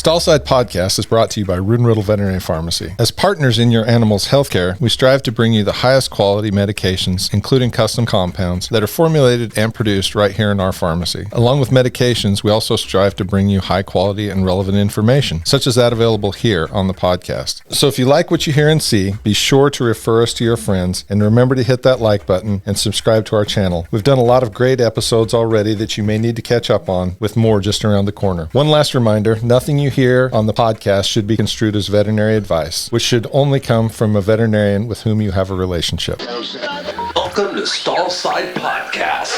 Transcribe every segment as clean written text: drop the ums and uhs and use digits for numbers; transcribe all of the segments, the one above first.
StallSide Podcast is brought to you by Rood and Riddle Veterinary Pharmacy. As partners in your animal's healthcare, we strive to bring you the highest quality medications, including custom compounds, that are formulated and produced right here in our pharmacy. Along with medications, we also strive to bring you high quality and relevant information, such as that available here on the podcast. So if you like what you hear and see, be sure to refer us to your friends, and remember to hit that like button and subscribe to our channel. We've done a lot of great episodes already that you may need to catch up on, with more just around the corner. One last reminder, nothing you hear on the podcast should be construed as veterinary advice, which should only come from a veterinarian with whom you have a relationship. Welcome to StallSide Podcast.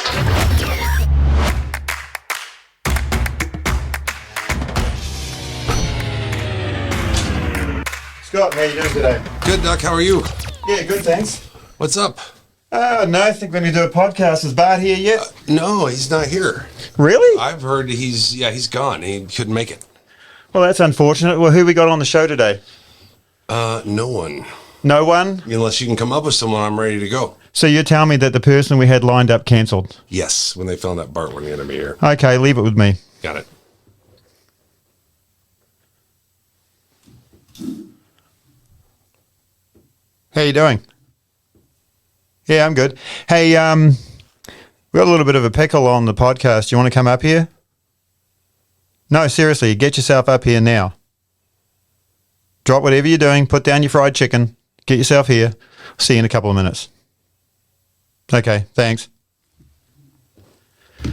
Scott, how you doing today? Good, Doc. How are you? Yeah, good, thanks. What's up? No, I think when you do a podcast, is Bart here yet? No, he's not here. Really? I've heard he's gone. He couldn't make it. Well, that's unfortunate. Well, who we got on the show today? No one. No one? Unless you can come up with someone, I'm ready to go. So you're telling me that the person we had lined up cancelled? Yes, when they found that Bart wasn't going to be here. Okay, leave it with me. Got it. How you doing? Yeah, I'm good. Hey, we got a little bit of a pickle on the podcast. You want to come up here? No, seriously, get yourself up here now. Drop whatever you're doing, put down your fried chicken, get yourself here. See you in a couple of minutes. Okay, thanks.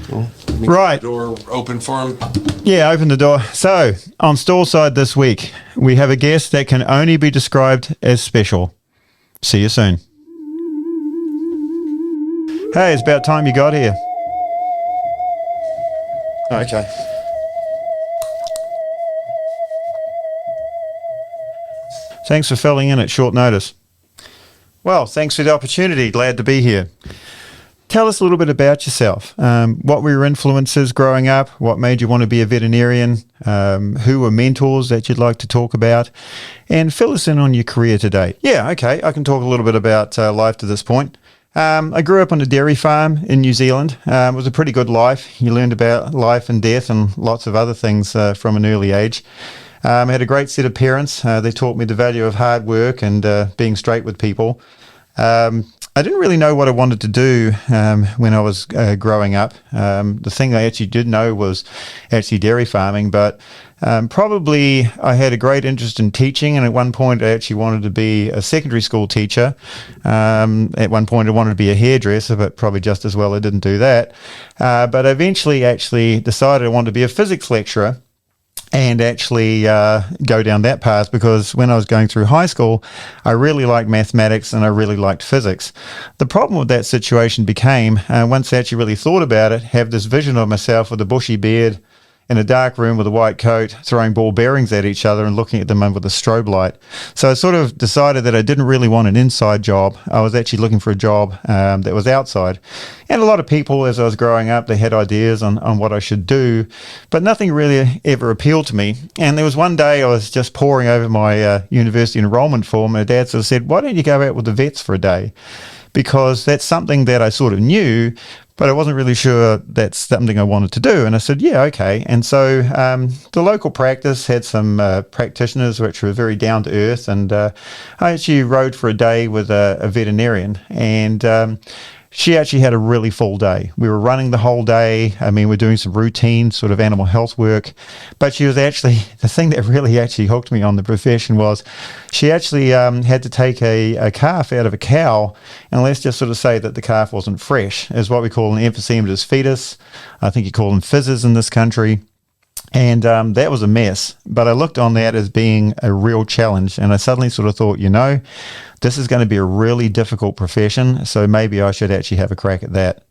Well, right. Door open for him. Yeah, open the door. So, on StallSide this week, we have a guest that can only be described as special. See you soon. Hey, it's about time you got here. Okay. Thanks for filling in at short notice. Well, thanks for the opportunity. Glad to be here. Tell us a little bit about yourself. What were your influences growing up? What made you want to be a veterinarian? Who were mentors that you'd like to talk about? And fill us in on your career today. Yeah, okay. I can talk a little bit about life to this point. I grew up on a dairy farm in New Zealand. It was a pretty good life. You learned about life and death and lots of other things from an early age. I had a great set of parents. They taught me the value of hard work and being straight with people. I didn't really know what I wanted to do when I was growing up. The thing I actually did know was actually dairy farming, but probably I had a great interest in teaching, and at one point I actually wanted to be a secondary school teacher. At one point I wanted to be a hairdresser, but probably just as well I didn't do that. But I eventually actually decided I wanted to be a physics lecturer and actually go down that path, because when I was going through high school, I really liked mathematics and I really liked physics. The problem with that situation became, once I actually really thought about it, have this vision of myself with a bushy beard in a dark room with a white coat, throwing ball bearings at each other and looking at them under the strobe light. So I sort of decided that I didn't really want an inside job. I was actually looking for a job that was outside. And a lot of people, as I was growing up, they had ideas on what I should do, but nothing really ever appealed to me. And there was one day I was just poring over my university enrollment form, and my dad sort of said, "Why don't you go out with the vets for a day?" Because that's something that I sort of knew, but I wasn't really sure that's something I wanted to do. And I said, yeah, okay. And so the local practice had some practitioners which were very down to earth. And I actually rode for a day with a veterinarian, and she actually had a really full day. We were running the whole day. I mean, we're doing some routine sort of animal health work. But she was actually, the thing that really actually hooked me on the profession was she actually had to take a calf out of a cow, and let's just sort of say that the calf wasn't fresh, is what we call an emphysematous fetus. I think you call them fizzes in this country. And that was a mess. But I looked on that as being a real challenge. And I suddenly sort of thought, this is going to be a really difficult profession. So maybe I should actually have a crack at that.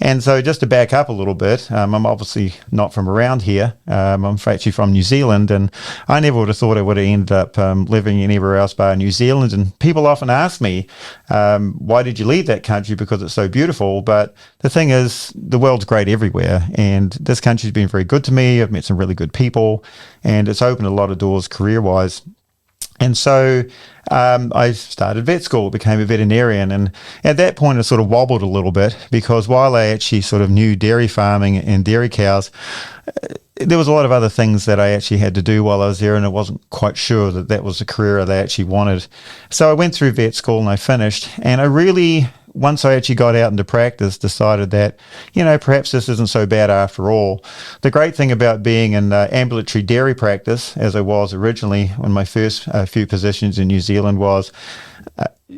And so just to back up a little bit, I'm obviously not from around here. I'm actually from New Zealand, and I never would have thought I would have ended up living anywhere else but New Zealand. And people often ask me, why did you leave that country? Because it's so beautiful. But the thing is, the world's great everywhere, and this country's been very good to me. I've met some really good people, and it's opened a lot of doors career-wise. And so I started vet school, became a veterinarian. And at that point, I sort of wobbled a little bit, because while I actually sort of knew dairy farming and dairy cows, there was a lot of other things that I actually had to do while I was there, and I wasn't quite sure that that was the career that I actually wanted. So I went through vet school and I finished, and I really, once I actually got out into practice, decided that, perhaps this isn't so bad after all. The great thing about being in ambulatory dairy practice, as I was originally in my first few positions in New Zealand, was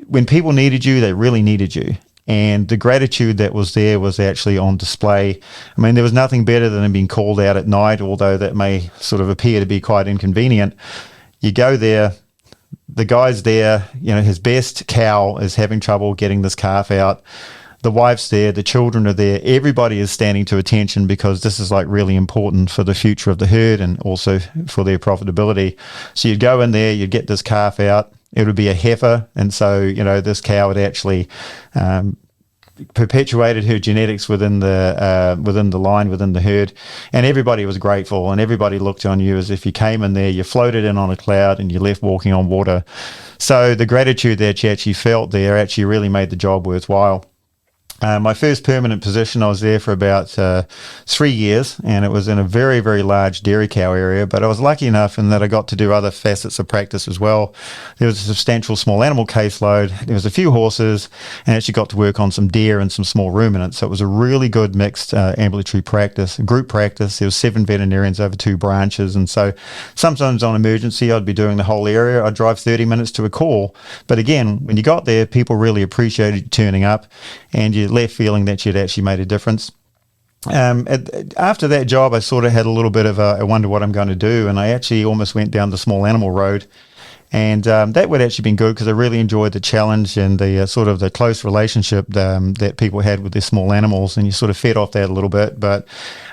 when people needed you, they really needed you. And the gratitude that was there was actually on display. I mean, there was nothing better than being called out at night, although that may sort of appear to be quite inconvenient. You go there, the guy's there, his best cow is having trouble getting this calf out. The wife's there, the children are there, everybody is standing to attention because this is like really important for the future of the herd and also for their profitability. So you'd go in there, you'd get this calf out. It would be a heifer, and so this cow had actually perpetuated her genetics within the line, within the herd, and everybody was grateful, and everybody looked on you as if you came in there, you floated in on a cloud, and you left walking on water. So the gratitude that you actually felt there actually really made the job worthwhile. My first permanent position, I was there for about 3 years, and it was in a very, very large dairy cow area, but I was lucky enough in that I got to do other facets of practice as well. There was a substantial small animal caseload, there was a few horses, and actually got to work on some deer and some small ruminants. So it was a really good mixed ambulatory practice, group practice. There was 7 veterinarians over 2 branches, and so sometimes on emergency, I'd be doing the whole area. I'd drive 30 minutes to a call. But again, when you got there, people really appreciated you turning up, and you left feeling that you'd actually made a difference. After that job, I sort of had a little bit of I wonder what I'm going to do, and I actually almost went down the small animal road, and that would actually been good because I really enjoyed the challenge and the sort of the close relationship that people had with their small animals, and you sort of fed off that a little bit. But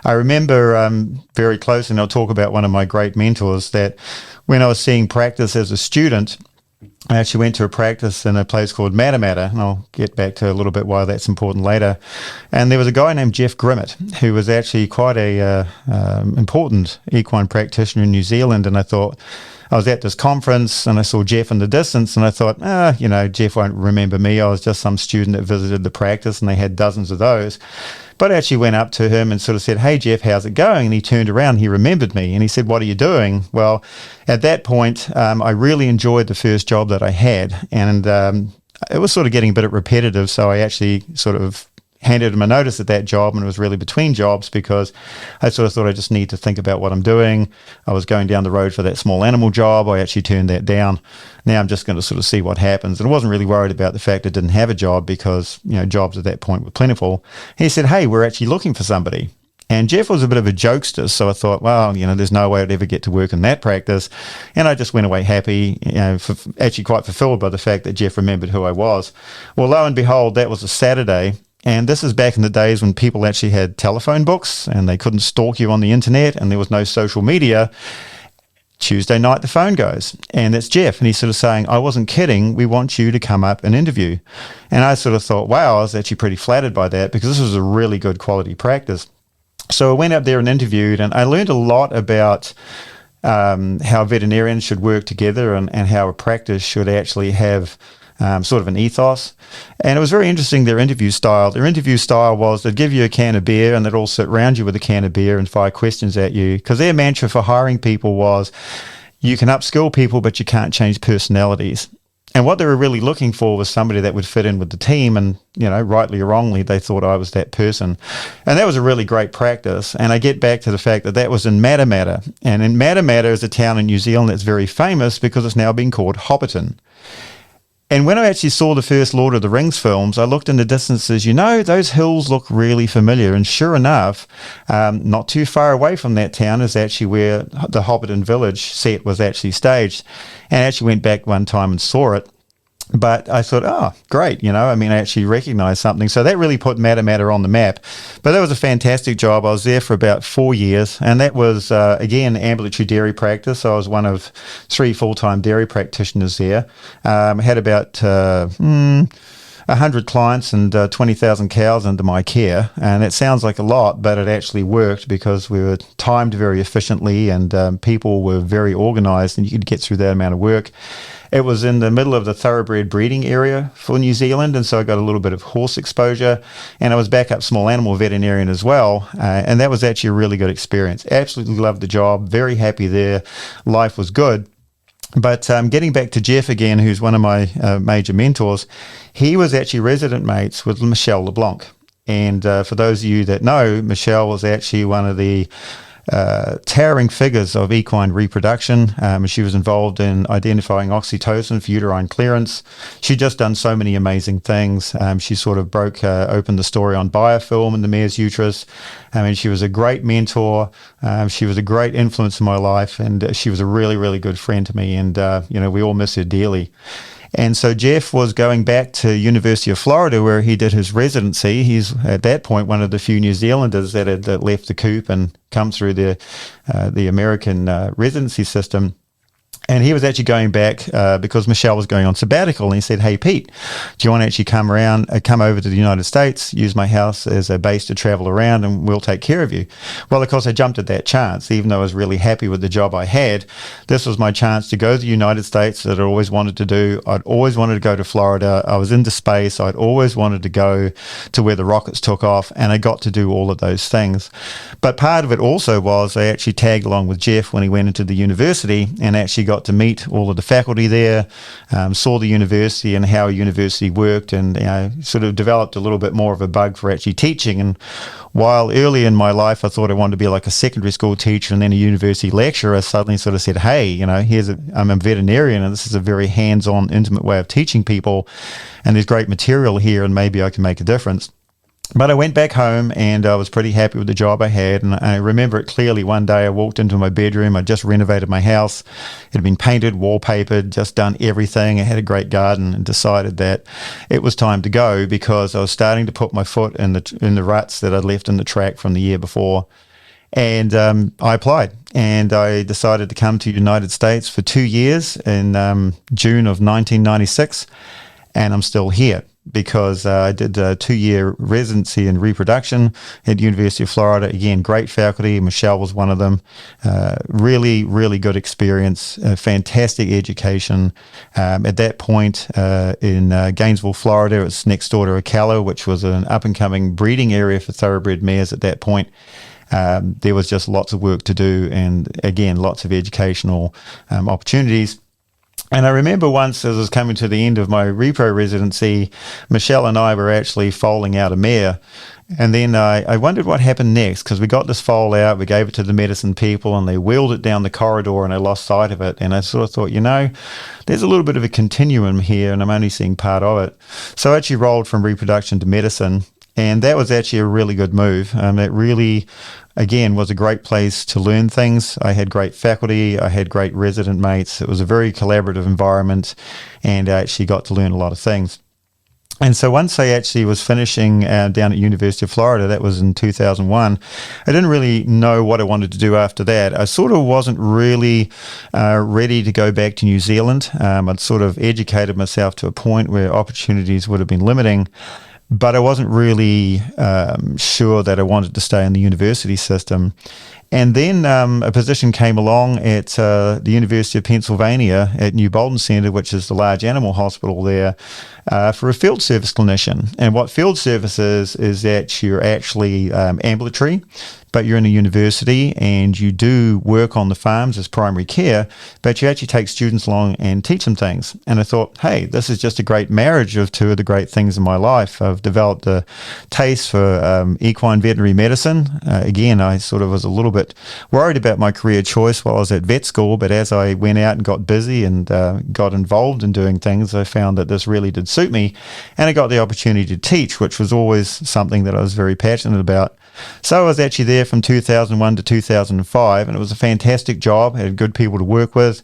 I remember very close, and I'll talk about one of my great mentors, that when I was seeing practice as a student, I actually went to a practice in a place called Matamata, and I'll get back to a little bit why that's important later. And there was a guy named Jeff Grimmett, who was actually quite a important equine practitioner in New Zealand. And I thought, I was at this conference and I saw Jeff in the distance, and I thought, Jeff won't remember me. I was just some student that visited the practice, and they had dozens of those. But I actually went up to him and sort of said, "Hey, Jeff, how's it going?" And he turned around, he remembered me, and he said, "What are you doing?" Well, at that point, I really enjoyed the first job that I had, and it was sort of getting a bit repetitive, so I actually sort of handed him a notice at that job, and it was really between jobs because I sort of thought I just need to think about what I'm doing. I was going down the road for that small animal job. I actually turned that down. Now I'm just going to sort of see what happens. And I wasn't really worried about the fact I didn't have a job because, jobs at that point were plentiful. He said, "Hey, we're actually looking for somebody." And Jeff was a bit of a jokester, so I thought, well, there's no way I'd ever get to work in that practice. And I just went away happy, actually quite fulfilled by the fact that Jeff remembered who I was. Well, lo and behold, that was a Saturday. And this is back in the days when people actually had telephone books and they couldn't stalk you on the internet and there was no social media. Tuesday night, the phone goes, and it's Jeff. And he's sort of saying, "I wasn't kidding. We want you to come up and interview." And I sort of thought, wow, I was actually pretty flattered by that because this was a really good quality practice. So I went up there and interviewed, and I learned a lot about how veterinarians should work together and how a practice should actually have sort of an ethos. And it was very interesting, their interview style. Their interview style was they'd give you a can of beer and they'd all sit around you with a can of beer and fire questions at you, because their mantra for hiring people was, you can upskill people, but you can't change personalities. And what they were really looking for was somebody that would fit in with the team, and, rightly or wrongly, they thought I was that person. And that was a really great practice. And I get back to the fact that that was in Matamata. And in Matamata is a town in New Zealand that's very famous because it's now been called Hobbiton. And when I actually saw the first Lord of the Rings films, I looked in the distances, those hills look really familiar. And sure enough, not too far away from that town is actually where the Hobbiton village set was actually staged. And I actually went back one time and saw it. But I thought, oh, great, I actually recognized something. So that really put Matamata on the map. But that was a fantastic job. I was there for about 4 years, and that was, again, ambulatory dairy practice. I was one of 3 full-time dairy practitioners there. I had about, 100 clients and 20,000 cows under my care. And it sounds like a lot, but it actually worked because we were timed very efficiently and people were very organized and you could get through that amount of work. It was in the middle of the thoroughbred breeding area for New Zealand, and so I got a little bit of horse exposure, and I was backup small animal veterinarian as well, and that was actually a really good experience. Absolutely loved the job, very happy there, life was good. But getting back to Jeff again, who's one of my major mentors, he was actually resident mates with Michelle LeBlanc. And for those of you that know, Michelle was actually one of the towering figures of equine reproduction. She was involved in identifying oxytocin for uterine clearance. She'd just done so many amazing things. She sort of broke open the story on biofilm in the mare's uterus. I mean, she was a great mentor. She was a great influence in my life, and she was a really, really good friend to me. And, we all miss her dearly. And so Jeff was going back to University of Florida where he did his residency. He's at that point one of the few New Zealanders that had left the coop and come through the American residency system. And he was actually going back because Michelle was going on sabbatical, and he said, "Hey, Pete, do you want to actually come over to the United States, use my house as a base to travel around, and we'll take care of you?" Well, of course, I jumped at that chance, even though I was really happy with the job I had. This was my chance to go to the United States that I always wanted to do. I'd always wanted to go to Florida. I was into space. I'd always wanted to go to where the rockets took off, and I got to do all of those things. But part of it also was I actually tagged along with Jeff when he went into the university and actually got to meet all of the faculty there, saw the university and how a university worked, and sort of developed a little bit more of a bug for actually teaching. And while early in my life I thought I wanted to be like a secondary school teacher and then a university lecturer, I suddenly sort of said, hey, I'm a veterinarian and this is a very hands-on, intimate way of teaching people, and there's great material here and maybe I can make a difference. But I went back home and I was pretty happy with the job I had. And I remember it clearly. One day I walked into my bedroom. I just renovated my house. It had been painted, wallpapered, just done everything. I had a great garden and decided that it was time to go because I was starting to put my foot in the ruts that I'd left in the track from the year before. And I applied and I decided to come to the United States for 2 years in June of 1996. And I'm still here because I did a 2-year residency in reproduction at the University of Florida. Again, great faculty. Michelle was one of them. Really, really good experience, fantastic education. At that point in Gainesville, Florida, it was next door to Ocala, which was an up-and-coming breeding area for thoroughbred mares at that point. There was just lots of work to do and, again, lots of educational opportunities. And I remember once as I was coming to the end of my repro residency, Michelle and I were actually foaling out a mare. And then I wondered what happened next because we got this foal out, we gave it to the medicine people and they wheeled it down the corridor and I lost sight of it. And I sort of thought, there's a little bit of a continuum here and I'm only seeing part of it. So I actually rolled from reproduction to medicine. And that was actually a really good move. It really, again, was a great place to learn things. I had great faculty. I had great resident mates. It was a very collaborative environment, and I actually got to learn a lot of things. And so once I actually was finishing down at University of Florida, that was in 2001, I didn't really know what I wanted to do after that. I sort of wasn't really ready to go back to New Zealand. I'd sort of educated myself to a point where opportunities would have been limiting. But I wasn't really sure that I wanted to stay in the university system. And then a position came along at the University of Pennsylvania at New Bolton Center, which is the large animal hospital there, for a field service clinician. And what field service is that you're actually ambulatory, but you're in a university and you do work on the farms as primary care, but you actually take students along and teach them things. And I thought, hey, this is just a great marriage of two of the great things in my life. I've developed a taste for equine veterinary medicine. Again, I sort of was a little bit worried about my career choice while I was at vet school, but as I went out and got busy and got involved in doing things, I found that this really did suit me. And I got the opportunity to teach, which was always something that I was very passionate about. So I was actually there from 2001 to 2005, and it was a fantastic job. I had good people to work with.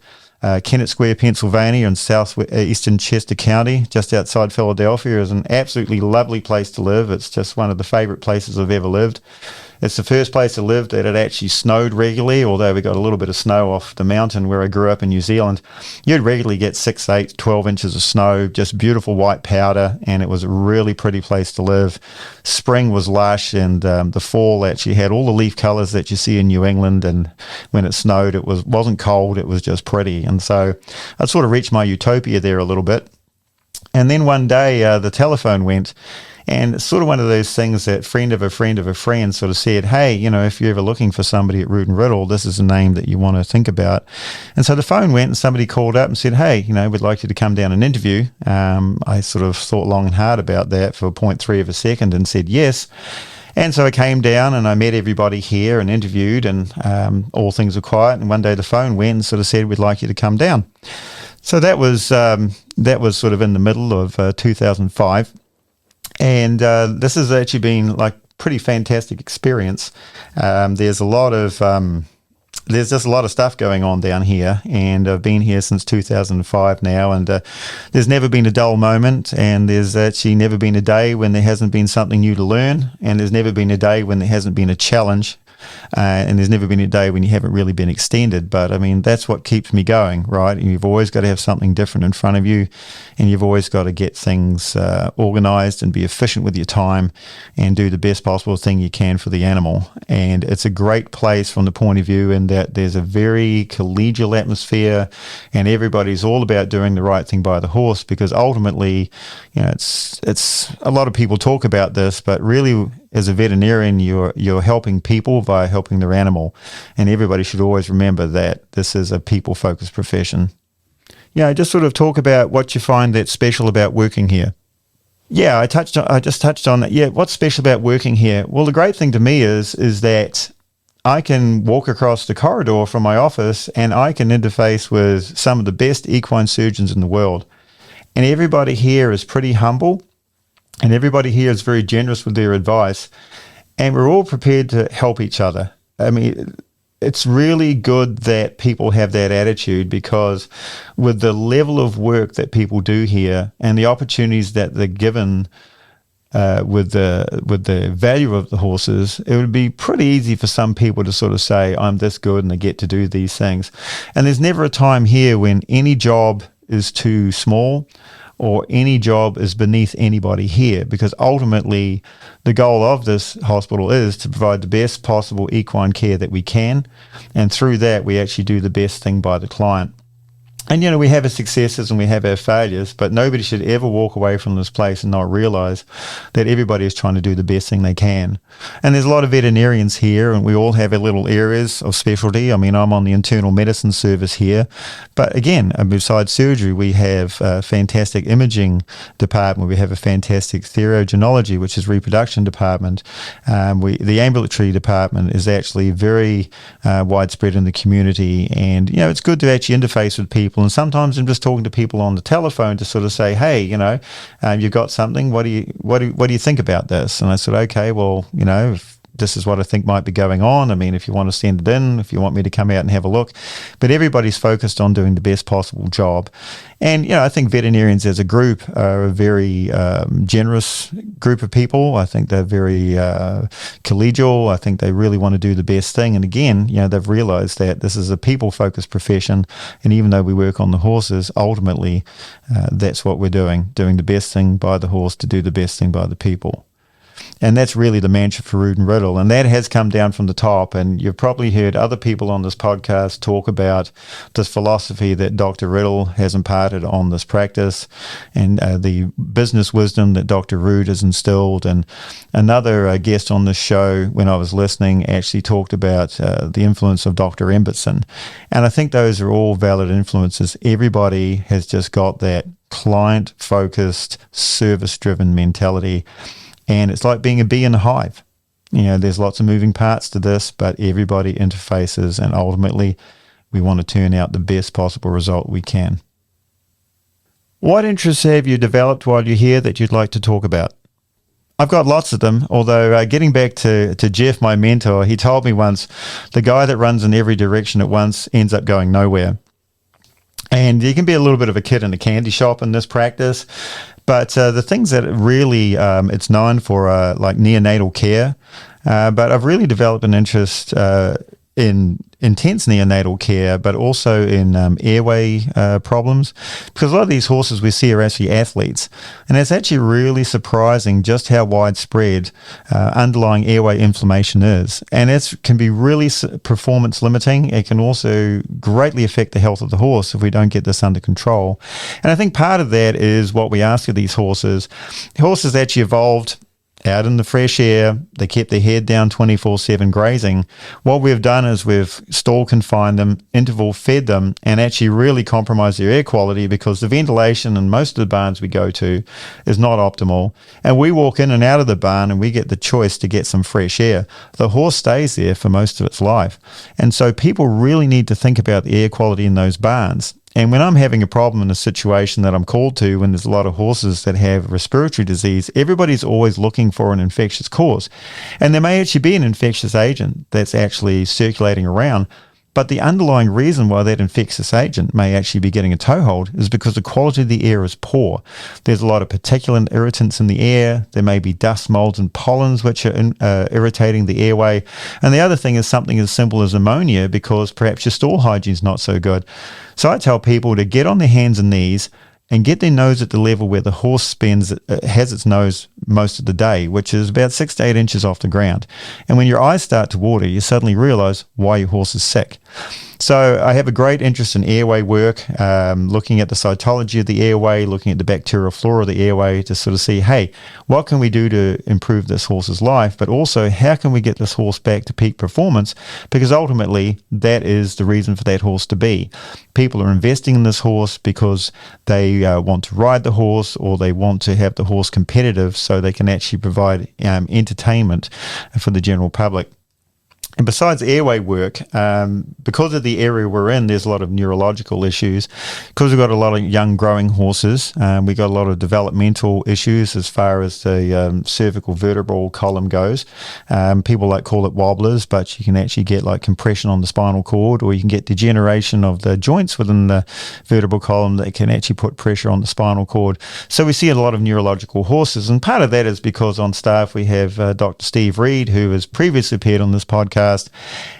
Kennett Square, Pennsylvania in southeastern Chester County, just outside Philadelphia, is an absolutely lovely place to live. It's just one of the favorite places I've ever lived. It's the first place I lived that it actually snowed regularly, although we got a little bit of snow off the mountain where I grew up in New Zealand. You'd regularly get 6, 8, 12 inches of snow, just beautiful white powder, and it was a really pretty place to live. Spring was lush, and the fall actually had all the leaf colours that you see in New England, and when it snowed, it wasn't cold, it was just pretty. And so I sort of reached my utopia there a little bit. And then one day the telephone went, and it's sort of one of those things that friend of a friend of a friend sort of said, hey, if you're ever looking for somebody at Rood and Riddle, this is a name that you want to think about. And so the phone went and somebody called up and said, hey, we'd like you to come down and interview. I sort of thought long and hard about that for 0.3 of a second and said yes. And so I came down and I met everybody here and interviewed, and all things were quiet. And one day the phone went and sort of said, we'd like you to come down. So that was sort of in the middle of 2005. And this has actually been like pretty fantastic experience. There's just a lot of stuff going on down here, and I've been here since 2005 now, and there's never been a dull moment, and there's actually never been a day when there hasn't been something new to learn, and there's never been a day when there hasn't been a challenge. And there's never been a day when you haven't really been extended. But I mean, that's what keeps me going, right? And you've always got to have something different in front of you, and you've always got to get things organized and be efficient with your time and do the best possible thing you can for the animal. And it's a great place from the point of view in that there's a very collegial atmosphere, and everybody's all about doing the right thing by the horse, because ultimately, it's a lot of people talk about this, but really, as a veterinarian, you're helping people by helping their animal, and everybody should always remember that this is a people-focused profession. Just sort of talk about what you find that's special about working here. I just touched on that. What's special about working here? Well, the great thing to me is that I can walk across the corridor from my office and I can interface with some of the best equine surgeons in the world, and everybody here is pretty humble. And everybody here is very generous with their advice, and we're all prepared to help each other. I mean, it's really good that people have that attitude, because with the level of work that people do here and the opportunities that they're given with the value of the horses, it would be pretty easy for some people to sort of say, I'm this good and I get to do these things. And there's never a time here when any job is too small or any job is beneath anybody here, because ultimately the goal of this hospital is to provide the best possible equine care that we can, and through that we actually do the best thing by the client. And, we have our successes and we have our failures, but nobody should ever walk away from this place and not realize that everybody is trying to do the best thing they can. And there's a lot of veterinarians here, and we all have our little areas of specialty. I mean, I'm on the internal medicine service here. But again, besides surgery, we have a fantastic imaging department. We have a fantastic theriogenology, which is reproduction department. The ambulatory department is actually very widespread in the community. And, it's good to actually interface with people. And sometimes I'm just talking to people on the telephone to sort of say, hey, you've got something. What do you think about this? And I said, okay, well, if this is what I think might be going on. I mean, if you want to send it in, if you want me to come out and have a look. But everybody's focused on doing the best possible job. And, I think veterinarians as a group are a very generous group of people. I think they're very collegial. I think they really want to do the best thing. And again, they've realized that this is a people-focused profession. And even though we work on the horses, ultimately, that's what we're doing the best thing by the horse to do the best thing by the people. And that's really the mantra for Rood and Riddle. And that has come down from the top. And you've probably heard other people on this podcast talk about this philosophy that Dr. Riddle has imparted on this practice, and the business wisdom that Dr. Rood has instilled. And another guest on this show, when I was listening, actually talked about the influence of Dr. Embertson. And I think those are all valid influences. Everybody has just got that client-focused, service-driven mentality. And it's like being a bee in a hive. There's lots of moving parts to this, but everybody interfaces, and ultimately we want to turn out the best possible result we can. What interests have you developed while you're here that you'd like to talk about? I've got lots of them, although getting back to Jeff, my mentor, he told me once, the guy that runs in every direction at once ends up going nowhere. And you can be a little bit of a kid in a candy shop in this practice. But the things that really it's known for are like neonatal care. But I've really developed an interest in intense neonatal care, but also in airway problems, because a lot of these horses we see are actually athletes, and it's actually really surprising just how widespread underlying airway inflammation is, and it can be really performance limiting. It can also greatly affect the health of the horse if we don't get this under control. And I think part of that is what we ask of these horses. Horses actually evolved out in the fresh air. They kept their head down 24/7 grazing. What we've done is we've stall confined them, interval fed them, and actually really compromised their air quality, because the ventilation in most of the barns we go to is not optimal. And we walk in and out of the barn and we get the choice to get some fresh air. The horse stays there for most of its life. And so people really need to think about the air quality in those barns. And when I'm having a problem in a situation that I'm called to, when there's a lot of horses that have respiratory disease, everybody's always looking for an infectious cause. And there may actually be an infectious agent that's actually circulating around, but the underlying reason why that infectious agent may actually be getting a toehold is because the quality of the air is poor. There's a lot of particulate irritants in the air. There may be dust, molds, and pollens which are irritating the airway. And the other thing is something as simple as ammonia, because perhaps your stall hygiene is not so good. So I tell people to get on their hands and knees and get their nose at the level where the horse has its nose most of the day, which is about 6 to 8 inches off the ground. And when your eyes start to water, you suddenly realize why your horse is sick. So I have a great interest in airway work, looking at the cytology of the airway, looking at the bacterial flora of the airway to sort of see, hey, what can we do to improve this horse's life? But also, how can we get this horse back to peak performance? Because ultimately, that is the reason for that horse to be. People are investing in this horse because they want to ride the horse, or they want to have the horse competitive so they can actually provide entertainment for the general public. And besides airway work, because of the area we're in, there's a lot of neurological issues. Because we've got a lot of young growing horses, we've got a lot of developmental issues as far as the cervical vertebral column goes. People like call it wobblers, but you can actually get like compression on the spinal cord, or you can get degeneration of the joints within the vertebral column that can actually put pressure on the spinal cord. So we see a lot of neurological horses, and part of that is because on staff we have Dr. Steve Reed, who has previously appeared on this podcast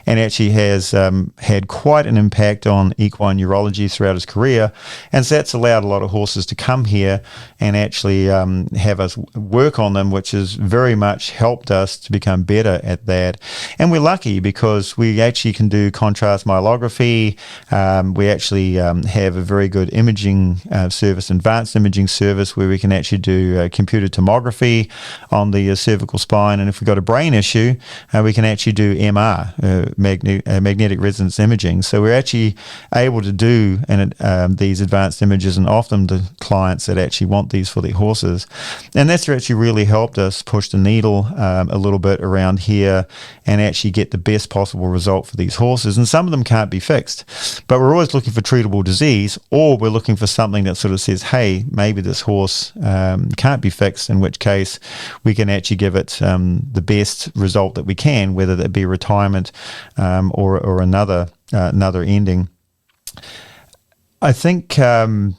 and actually has had quite an impact on equine neurology throughout his career. And so that's allowed a lot of horses to come here and actually have us work on them, which has very much helped us to become better at that. And we're lucky because we actually can do contrast myelography. We actually have a very good imaging service, advanced imaging service, where we can actually do computer tomography on the cervical spine. And if we've got a brain issue, we can actually do magnetic resonance imaging. So we're actually able to do these advanced images and offer them to clients that actually want these for their horses. And that's actually really helped us push the needle a little bit around here and actually get the best possible result for these horses. And some of them can't be fixed, but we're always looking for treatable disease, or we're looking for something that sort of says, hey, maybe this horse can't be fixed, in which case we can actually give it the best result that we can, whether that be retirement or another ending. I think part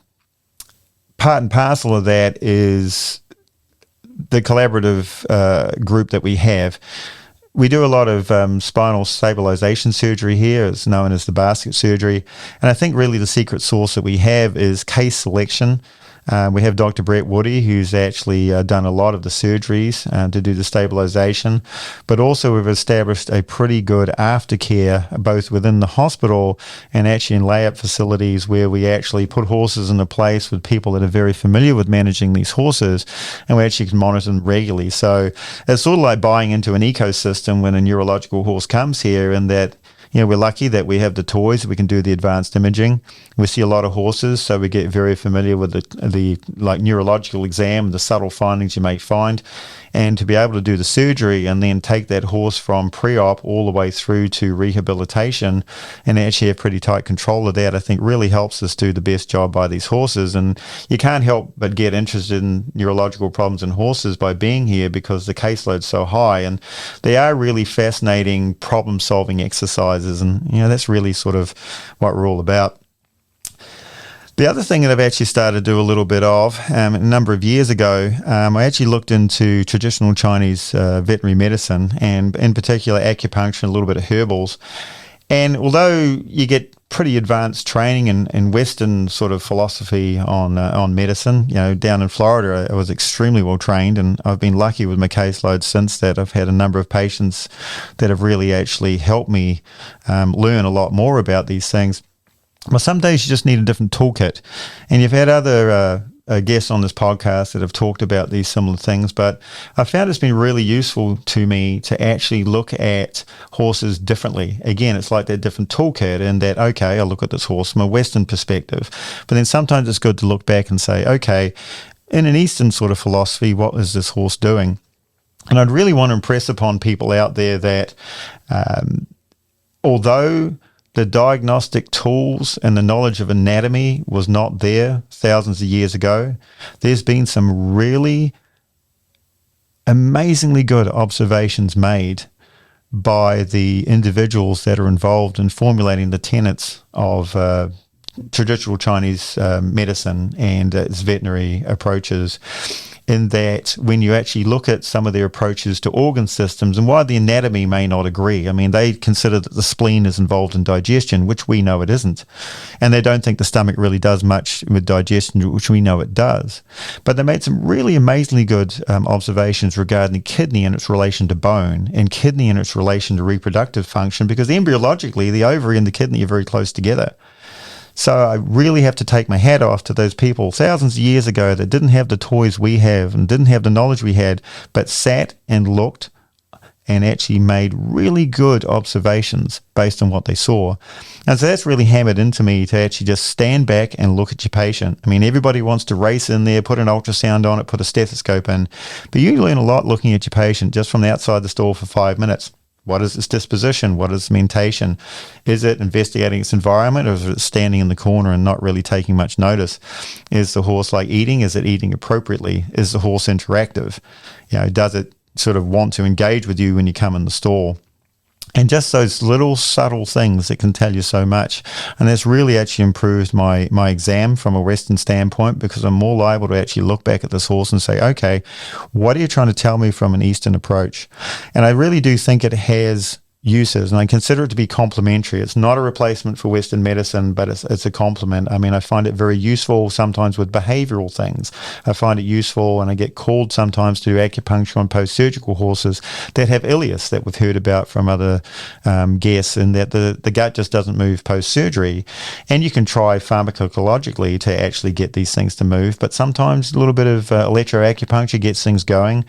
and parcel of that is the collaborative group that we have. We do a lot of spinal stabilization surgery here. It's known as the basket surgery. And I think really the secret sauce that we have is case selection. We have Dr. Brett Woody, who's actually done a lot of the surgeries to do the stabilization, but also we've established a pretty good aftercare both within the hospital and actually in lay-up facilities, where we actually put horses in a place with people that are very familiar with managing these horses, and we actually can monitor them regularly. So it's sort of like buying into an ecosystem when a neurological horse comes here, and that, you know, we're lucky that we have the toys, we can do the advanced imaging. We see a lot of horses, so we get very familiar with the like neurological exam, the subtle findings you may find, and to be able to do the surgery and then take that horse from pre-op all the way through to rehabilitation and actually have pretty tight control of that, I think really helps us do the best job by these horses. And you can't help but get interested in neurological problems in horses by being here, because the caseload's so high, and they are really fascinating problem-solving exercises, and you know that's really sort of what we're all about. The other thing that I've actually started to do a little bit of a number of years ago, I actually looked into traditional Chinese veterinary medicine, and in particular acupuncture and a little bit of herbals. And although you get pretty advanced training in Western sort of philosophy on medicine, down in Florida, I was extremely well trained, and I've been lucky with my caseload since that. I've had a number of patients that have really actually helped me learn a lot more about these things. Well, some days you just need a different toolkit, and you've had other guests on this podcast that have talked about these similar things, but I found it's been really useful to me to actually look at horses differently. Again, it's like that different toolkit in that, okay, I look at this horse from a Western perspective, but then sometimes it's good to look back and say, okay, in an Eastern sort of philosophy, what is this horse doing? And I'd really want to impress upon people out there that although the diagnostic tools and the knowledge of anatomy was not there thousands of years ago, there's been some really amazingly good observations made by the individuals that are involved in formulating the tenets of traditional Chinese medicine and its veterinary approaches, in that when you actually look at some of their approaches to organ systems, and while the anatomy may not agree, I mean, they consider that the spleen is involved in digestion, which we know it isn't. And they don't think the stomach really does much with digestion, which we know it does. But they made some really amazingly good observations regarding the kidney and its relation to bone, and kidney and its relation to reproductive function, because embryologically, the ovary and the kidney are very close together. So I really have to take my hat off to those people thousands of years ago that didn't have the toys we have and didn't have the knowledge we had, but sat and looked and actually made really good observations based on what they saw. And so that's really hammered into me to actually just stand back and look at your patient. I mean, everybody wants to race in there, put an ultrasound on it, put a stethoscope in, but you learn a lot looking at your patient just from the outside the store for 5 minutes. What is its disposition? What is its mentation? Is it investigating its environment, or is it standing in the corner and not really taking much notice? Is the horse like eating? Is it eating appropriately? Is the horse interactive? Does it sort of want to engage with you when you come in the store? And just those little subtle things that can tell you so much. And that's really actually improved my exam from a Western standpoint, because I'm more liable to actually look back at this horse and say, okay, what are you trying to tell me from an Eastern approach? And I really do think it has uses, and I consider it to be complementary. It's not a replacement for Western medicine, but it's a complement. I mean, I find it very useful sometimes with behavioral things. I find it useful, and I get called sometimes to do acupuncture on post-surgical horses that have ileus that we've heard about from other guests, and that the gut just doesn't move post-surgery. And you can try pharmacologically to actually get these things to move, but sometimes a little bit of electroacupuncture gets things going.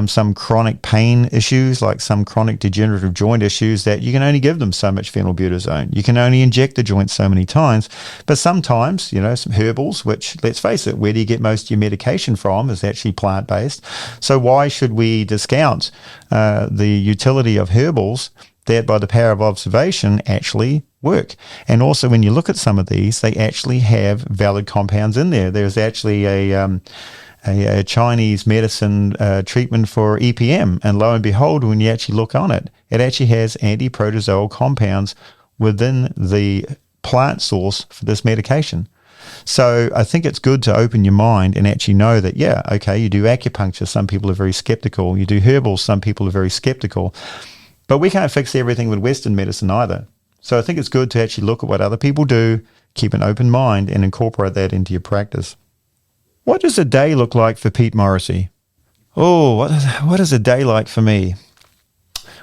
Some chronic pain issues, like some chronic degenerative joint issues, that you can only give them so much phenylbutazone. You can only inject the joint so many times. But sometimes, some herbals, which, let's face it, where do you get most of your medication from, is actually plant-based. So why should we discount the utility of herbals that, by the power of observation, actually work? And also, when you look at some of these, they actually have valid compounds in there. There's actually a Chinese medicine treatment for EPM, and lo and behold, when you actually look on it, it actually has anti-protozoal compounds within the plant source for this medication. So I think it's good to open your mind and actually know that, you do acupuncture, some people are very skeptical. You do herbals, some people are very skeptical. But we can't fix everything with Western medicine either. So I think it's good to actually look at what other people do, keep an open mind, and incorporate that into your practice. What does a day look like for Pete Morresey? What is a day like for me?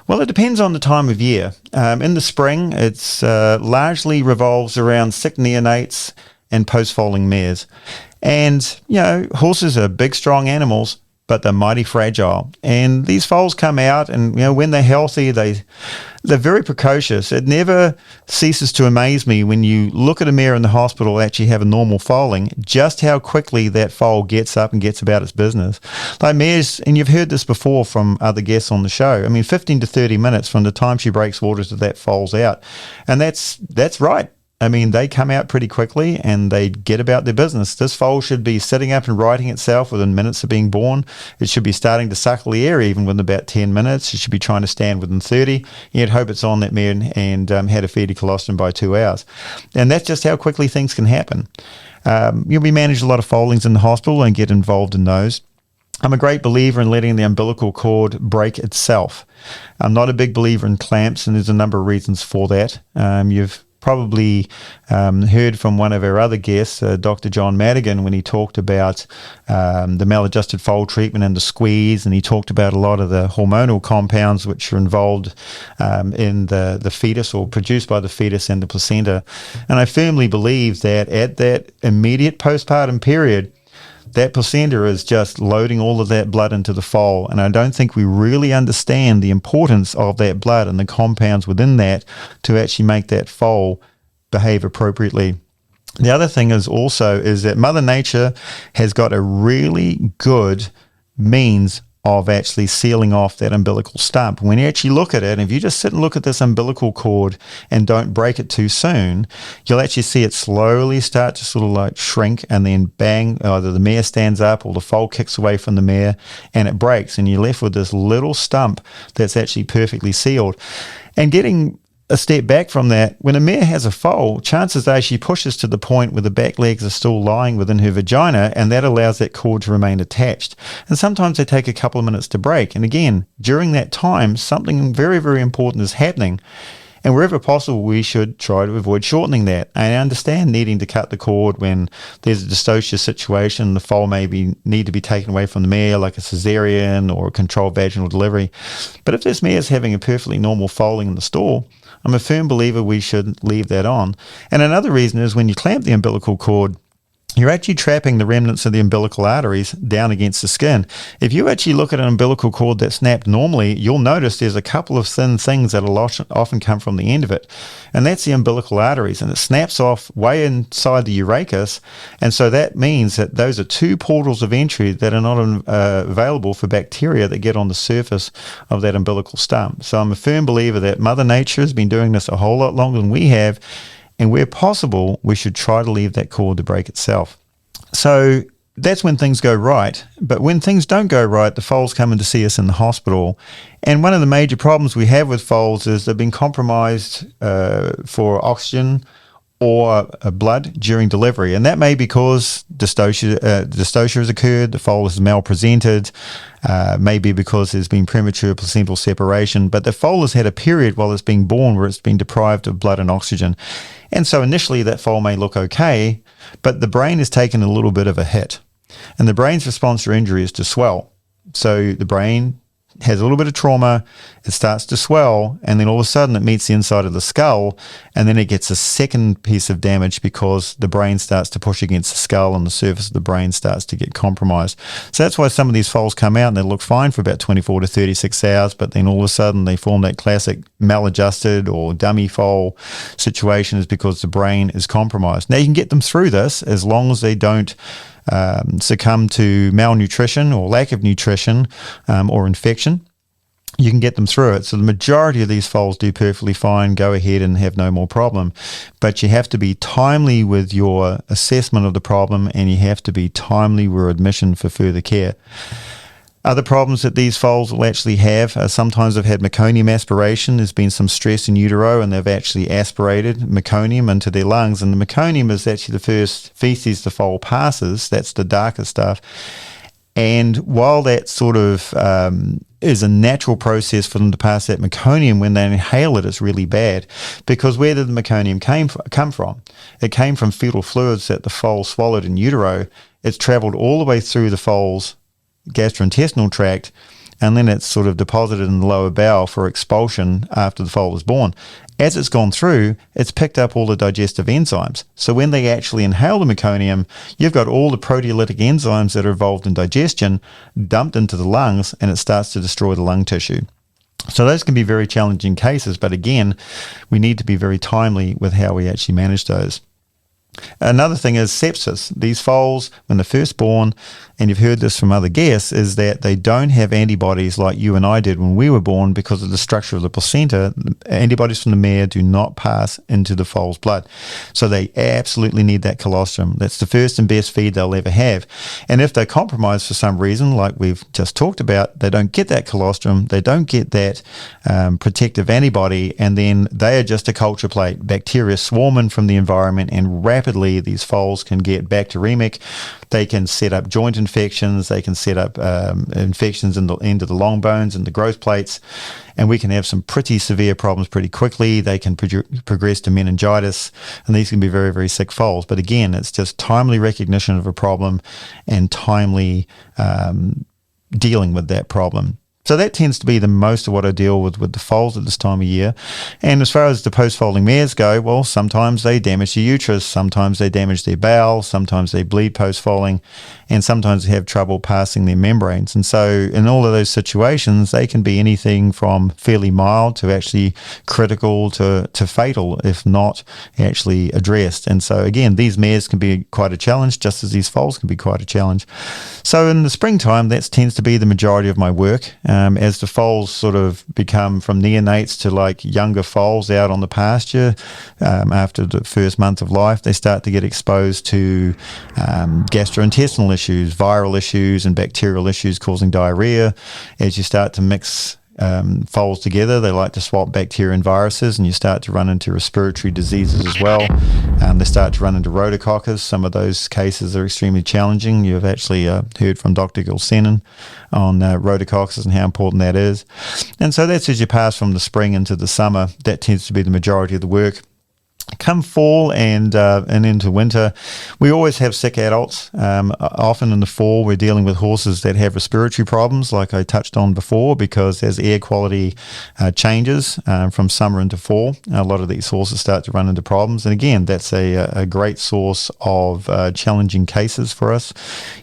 Well, it depends on the time of year. In the spring, it's largely revolves around sick neonates and post-foaling mares. And, horses are big, strong animals, but they're mighty fragile. And these foals come out, and when they're healthy, they're very precocious. It never ceases to amaze me when you look at a mare in the hospital actually have a normal foaling, just how quickly that foal gets up and gets about its business. Like mares, and you've heard this before from other guests on the show, 15 to 30 minutes from the time she breaks water to that foal's out. And that's right. They come out pretty quickly and they get about their business. This foal should be sitting up and righting itself within minutes of being born. It should be starting to suckle the air even within about 10 minutes. It should be trying to stand within 30. You'd hope it's on that mare and had a feed colostrum by 2 hours. And that's just how quickly things can happen. We manage a lot of foalings in the hospital and get involved in those. I'm a great believer in letting the umbilical cord break itself. I'm not a big believer in clamps, and there's a number of reasons for that. You've probably heard from one of our other guests, Dr. John Madigan, when he talked about the maladjusted foal treatment and the squeeze, and he talked about a lot of the hormonal compounds which are involved in the fetus or produced by the fetus and the placenta. And I firmly believe that at that immediate postpartum period, that placenta is just loading all of that blood into the foal, and I don't think we really understand the importance of that blood and the compounds within that to actually make that foal behave appropriately. The other thing is that Mother Nature has got a really good means of actually sealing off that umbilical stump. When you actually look at it, if you just sit and look at this umbilical cord and don't break it too soon, you'll actually see it slowly start to sort of like shrink, and then bang, either the mare stands up or the foal kicks away from the mare and it breaks, and you're left with this little stump that's actually perfectly sealed. And getting a step back from that, when a mare has a foal, chances are she pushes to the point where the back legs are still lying within her vagina, and that allows that cord to remain attached. And sometimes they take a couple of minutes to break. And again, during that time, something very, very important is happening. And wherever possible, we should try to avoid shortening that. I understand needing to cut the cord when there's a dystocia situation, the foal need to be taken away from the mare, like a cesarean or a controlled vaginal delivery. But if this mare is having a perfectly normal foaling in the stall, I'm a firm believer we should leave that on. And another reason is when you clamp the umbilical cord, you're actually trapping the remnants of the umbilical arteries down against the skin. If you actually look at an umbilical cord that's snapped normally, you'll notice there's a couple of thin things that will often come from the end of it. And that's the umbilical arteries, and it snaps off way inside the urachus. And so that means that those are two portals of entry that are not available for bacteria that get on the surface of that umbilical stump. So I'm a firm believer that Mother Nature has been doing this a whole lot longer than we have. And where possible, we should try to leave that cord to break itself. So that's when things go right. But when things don't go right, the foals come in to see us in the hospital. And one of the major problems we have with foals is they've been compromised for oxygen or blood during delivery. And that may be because dystocia has occurred, the foal is malpresented, maybe because there's been premature placental separation, but the foal has had a period while it's being born where it's been deprived of blood and oxygen. And so initially that foal may look okay, but the brain has taken a little bit of a hit. And the brain's response to injury is to swell. So the brain has a little bit of trauma, it starts to swell, and then all of a sudden it meets the inside of the skull, and then it gets a second piece of damage because the brain starts to push against the skull and the surface of the brain starts to get compromised. So that's why some of these foals come out and they look fine for about 24 to 36 hours, but then all of a sudden they form that classic maladjusted or dummy foal situation, is because the brain is compromised. Now you can get them through this as long as they don't succumb to malnutrition or lack of nutrition or infection. You can get them through it. So the majority of these foals do perfectly fine, go ahead and have no more problem. But you have to be timely with your assessment of the problem, and you have to be timely with admission for further care. Other problems that these foals will actually have are sometimes they've had meconium aspiration. There's been some stress in utero and they've actually aspirated meconium into their lungs. And the meconium is actually the first feces the foal passes. That's the darker stuff. And while that sort of is a natural process for them to pass that meconium, when they inhale it, it's really bad. Because where did the meconium come from? It came from fetal fluids that the foal swallowed in utero. It's traveled all the way through the foal's gastrointestinal tract, and then it's sort of deposited in the lower bowel for expulsion after the foal was born. As it's gone through, it's picked up all the digestive enzymes. So when they actually inhale the meconium, you've got all the proteolytic enzymes that are involved in digestion dumped into the lungs, and it starts to destroy the lung tissue. So those can be very challenging cases, but again, we need to be very timely with how we actually manage those. Another thing is sepsis. These foals, when they're first born, and you've heard this from other guests, is that they don't have antibodies like you and I did when we were born because of the structure of the placenta. Antibodies from the mare do not pass into the foal's blood. So they absolutely need that colostrum. That's the first and best feed they'll ever have. And if they're compromised for some reason, like we've just talked about, they don't get that colostrum, they don't get that protective antibody, and then they are just a culture plate. Bacteria swarm in from the environment and rapidly rapidly these foals can get bacteremic. They can set up joint infections. They can set up infections in the end of the long bones and the growth plates. And we can have some pretty severe problems pretty quickly. They can progress to meningitis, and these can be very, very sick foals. But again, it's just timely recognition of a problem and timely dealing with that problem. So that tends to be the most of what I deal with the foals at this time of year. And as far as the post-foaling mares go, well, sometimes they damage the uterus, sometimes they damage their bowel, sometimes they bleed post-foaling, and sometimes they have trouble passing their membranes. And so in all of those situations, they can be anything from fairly mild to actually critical to fatal if not actually addressed. And so again, these mares can be quite a challenge, just as these foals can be quite a challenge. So in the springtime, that tends to be the majority of my work. As the foals sort of become from neonates to like younger foals out on the pasture, after the first month of life, they start to get exposed to gastrointestinal issues, viral issues, and bacterial issues causing diarrhea. As you start to mix foals together, they like to swap bacteria and viruses, and you start to run into respiratory diseases as well. They start to run into rhodococcus. Some of those cases are extremely challenging. You've actually heard from Dr. Gilsenan on rhodococcus and how important that is. And so that's as you pass from the spring into the summer, that tends to be the majority of the work. Come fall and into winter, we always have sick adults. Often in the fall, we're dealing with horses that have respiratory problems, like I touched on before, because as air quality changes from summer into fall, a lot of these horses start to run into problems. And again, that's a great source of challenging cases for us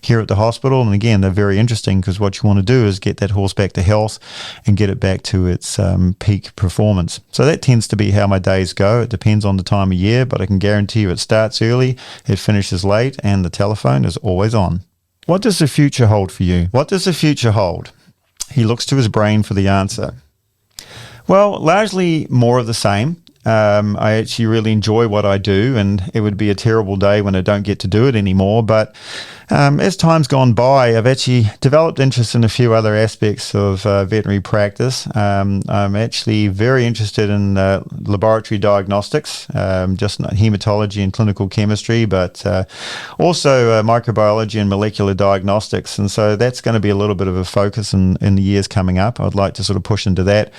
here at the hospital. And again, they're very interesting because what you want to do is get that horse back to health and get it back to its peak performance. So that tends to be how my days go. It depends on the time of year, but I can guarantee you it starts early, it finishes late, and the telephone is always on. What does the future hold for you? What does the future hold? He looks to his brain for the answer. Well, largely more of the same. I actually really enjoy what I do, and it would be a terrible day when I don't get to do it anymore. But as time's gone by, I've actually developed interest in a few other aspects of veterinary practice. I'm actually very interested in laboratory diagnostics, just not hematology and clinical chemistry, but also microbiology and molecular diagnostics. And so that's going to be a little bit of a focus in the years coming up. I'd like to sort of push into that.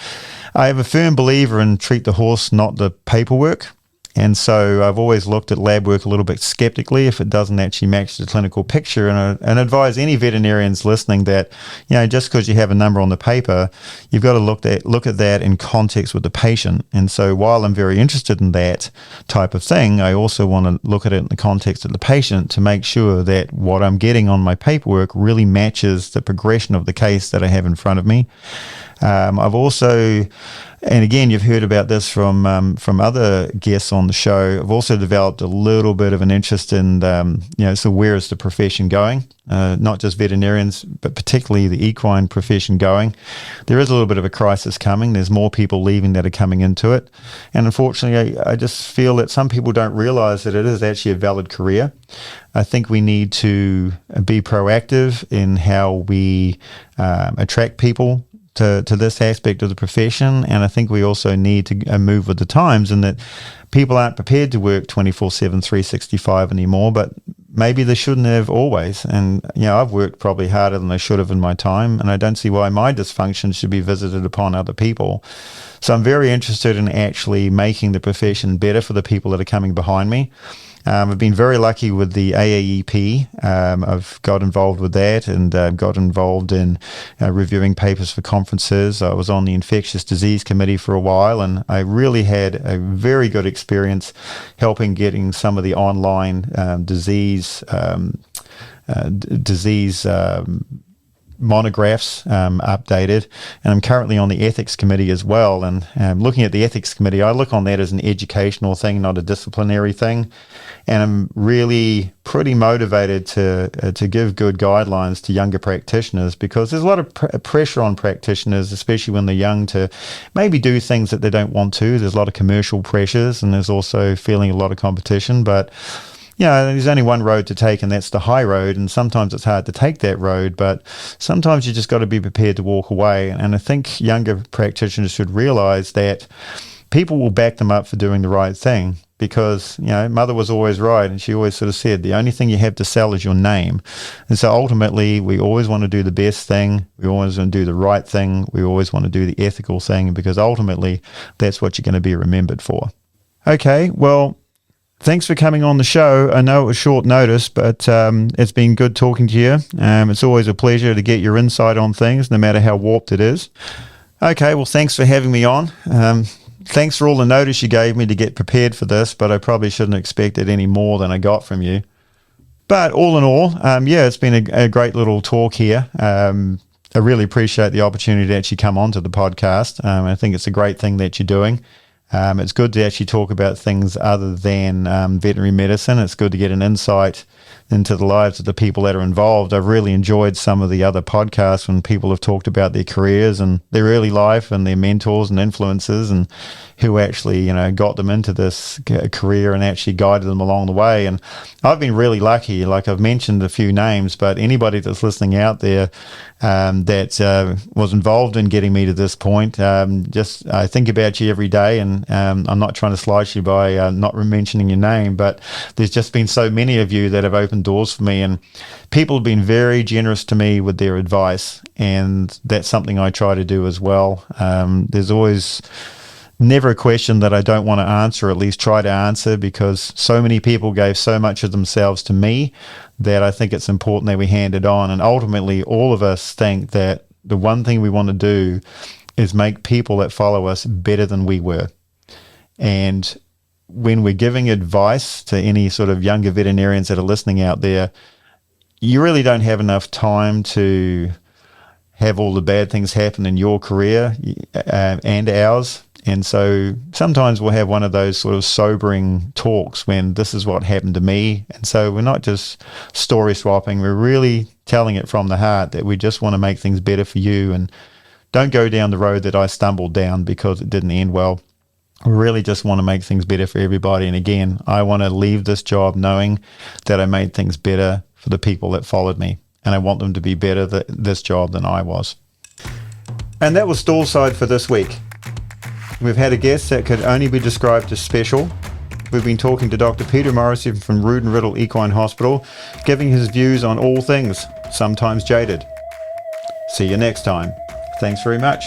I am a firm believer in treat the horse, not the paperwork. And so I've always looked at lab work a little bit skeptically if it doesn't actually match the clinical picture, and advise any veterinarians listening that, just because you have a number on the paper, you've got to look at that in context with the patient. And so while I'm very interested in that type of thing, I also want to look at it in the context of the patient to make sure that what I'm getting on my paperwork really matches the progression of the case that I have in front of me. I've also, and again, you've heard about this from other guests on the show, I've also developed a little bit of an interest in, so where is the profession going? Not just veterinarians, but particularly the equine profession going. There is a little bit of a crisis coming. There's more people leaving that are coming into it. And unfortunately, I just feel that some people don't realize that it is actually a valid career. I think we need to be proactive in how we attract people to this aspect of the profession. And I think we also need to move with the times, in that people aren't prepared to work 24/7, 365 anymore, but maybe they shouldn't have always. And, I've worked probably harder than I should have in my time, and I don't see why my dysfunction should be visited upon other people. So I'm very interested in actually making the profession better for the people that are coming behind me. I've been very lucky with the AAEP. I've got involved with that, and got involved in reviewing papers for conferences. I was on the infectious disease committee for a while, and I really had a very good experience helping getting some of the online disease monographs updated, and I'm currently on the ethics committee as well. And looking at the ethics committee, I look on that as an educational thing, not a disciplinary thing. And I'm really pretty motivated to give good guidelines to younger practitioners, because there's a lot of pressure on practitioners, especially when they're young, to maybe do things that they don't want to. There's a lot of commercial pressures, and there's also feeling a lot of competition. But there's only one road to take, and that's the high road. And sometimes it's hard to take that road, but sometimes you just got to be prepared to walk away. And I think younger practitioners should realize that people will back them up for doing the right thing. because, mother was always right, and she always sort of said, the only thing you have to sell is your name. And so ultimately, we always want to do the best thing. We always want to do the right thing. We always want to do the ethical thing, because ultimately, that's what you're going to be remembered for. Okay, well, thanks for coming on the show. I know it was short notice, but it's been good talking to you. It's always a pleasure to get your insight on things, no matter how warped it is. Okay, well, thanks for having me on. Thanks for all the notice you gave me to get prepared for this, but I probably shouldn't have expected any more than I got from you. But all in all, it's been a great little talk here. I really appreciate the opportunity to actually come onto the podcast. I think it's a great thing that you're doing. It's good to actually talk about things other than veterinary medicine. It's good to get an insight into the lives of the people that are involved. I've really enjoyed some of the other podcasts when people have talked about their careers and their early life and their mentors and influences, and who actually, got them into this career and actually guided them along the way. And I've been really lucky. Like, I've mentioned a few names, but anybody that's listening out there that was involved in getting me to this point, I think about you every day, and I'm not trying to slice you by not mentioning your name, but there's just been so many of you that have opened doors for me, and people have been very generous to me with their advice, and that's something I try to do as well. There's always never a question that I don't want to answer, or at least try to answer, because so many people gave so much of themselves to me that I think it's important that we hand it on. And ultimately, all of us think that the one thing we want to do is make people that follow us better than we were. And when we're giving advice to any sort of younger veterinarians that are listening out there, you really don't have enough time to have all the bad things happen in your career and ours. And so sometimes we'll have one of those sort of sobering talks when this is what happened to me. And so we're not just story swapping, we're really telling it from the heart that we just want to make things better for you, and don't go down the road that I stumbled down because it didn't end well. We really just want to make things better for everybody. And again, I want to leave this job knowing that I made things better for the people that followed me, and I want them to be better at this job than I was. And that was StallSide for this week. We've had a guest that could only be described as special. We've been talking to Dr. Peter Morresey from Rood and Riddle Equine Hospital, giving his views on all things, sometimes jaded. See you next time. Thanks very much.